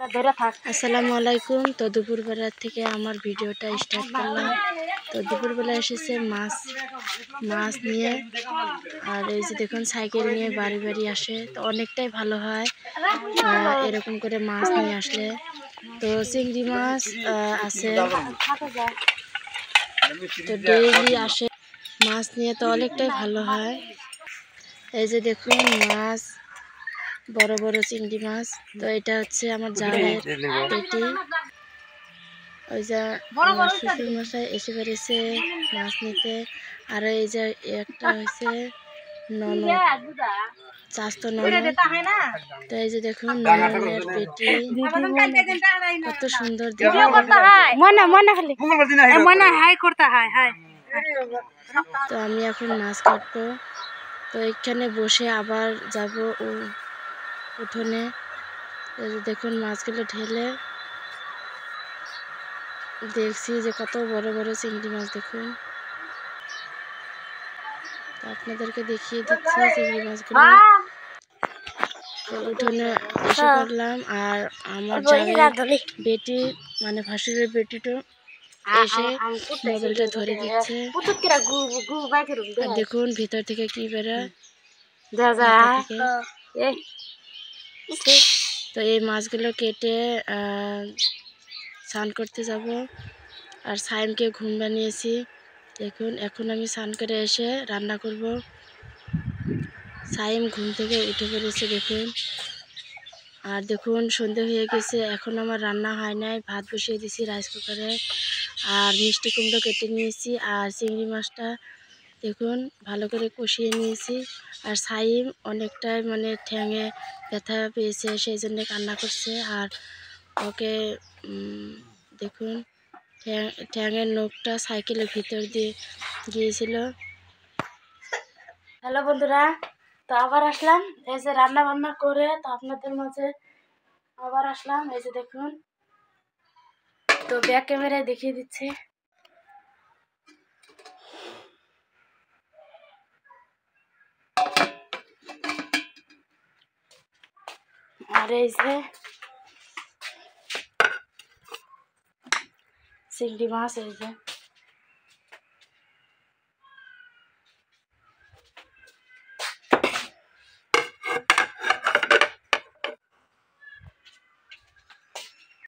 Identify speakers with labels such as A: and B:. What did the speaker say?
A: আসসালামু আলাইকুম। তো দুপুরবেলা থেকে আমার ভিডিওটা স্টার্ট করলাম। তো দুপুরবেলা এসেছে মাছ নিয়ে, আর এই যে দেখুন সাইকেল নিয়ে বাড়ি বাড়ি আসে, তো অনেকটাই ভালো হয় এরকম করে মাছ নিয়ে আসলে। তো চিংড়ি মাছ আছে, তো ডেইলি আসে মাছ নিয়ে, তো অনেকটাই ভালো হয়। এই যে দেখুন মাছ, বড় বড় চিংড়ি মাছ। তো এটা হচ্ছে আমার জালের পেটি। ওই যে আমার শ্বশুর মশাই এসে পেরেছে মাছ নিতে। আর এই যে একটা হয়েছে ননদ, চাস্তো ননদ। তো এই যে দেখুন ননদের পেটি কত সুন্দর দেখতে। তো আমি এখন মাছ কাটবো, তো এখানে বসে আবার যাব উঠোনে। এই যে দেখুন মাছগুলো ঢেলে দেখছি যে কত বড় বড় চিংড়ি মাছ। দেখুন, তো আপনাদেরকে দেখিয়ে দিচ্ছি চিংড়ি মাছগুলো। তো উঠোনে এসে পড়লাম, আর আমার জালের বেটি মানে ভাসুরের বেটিটা এসে মোবাইলটা ধরে দিচ্ছে। আর দেখুন ভিতর থেকে কি বেরোয়। তো এই মাছগুলো কেটে স্নান করতে যাব, আর সাইমকে ঘুম বানিয়েছি। দেখুন এখন আমি স্নান করে এসে রান্না করব। সাইম ঘুম থেকে উঠে পড়েছে দেখুন। আর দেখুন সন্ধে হয়ে গেছে, এখন আমার রান্না হয় নাই। ভাত বসিয়ে দিয়েছি রাইস কুকারে, আর মিষ্টি কুমড়ো কেটে নিয়েছি, আর চিংড়ি মাছটা দেখুন ভালো করে কষিয়ে নিয়েছি। আর সাইম অনেকটাই মানে ঠ্যাঙে ব্যথা পেয়েছে, সেই জন্য কান্না করছে। আর ওকে দেখুন ঠ্যাঙের নখটা সাইকেলের ভিতর দিয়ে গিয়েছিল। হ্যালো বন্ধুরা, তো আবার আসলাম এই যে রান্না বান্না করে, তো আপনাদের মাঝে আবার আসলাম। এই যে দেখুন, তো ব্যাক ক্যামেরায় দেখিয়ে দিচ্ছি। আর এই যে চিংড়ি মাছ, এই যে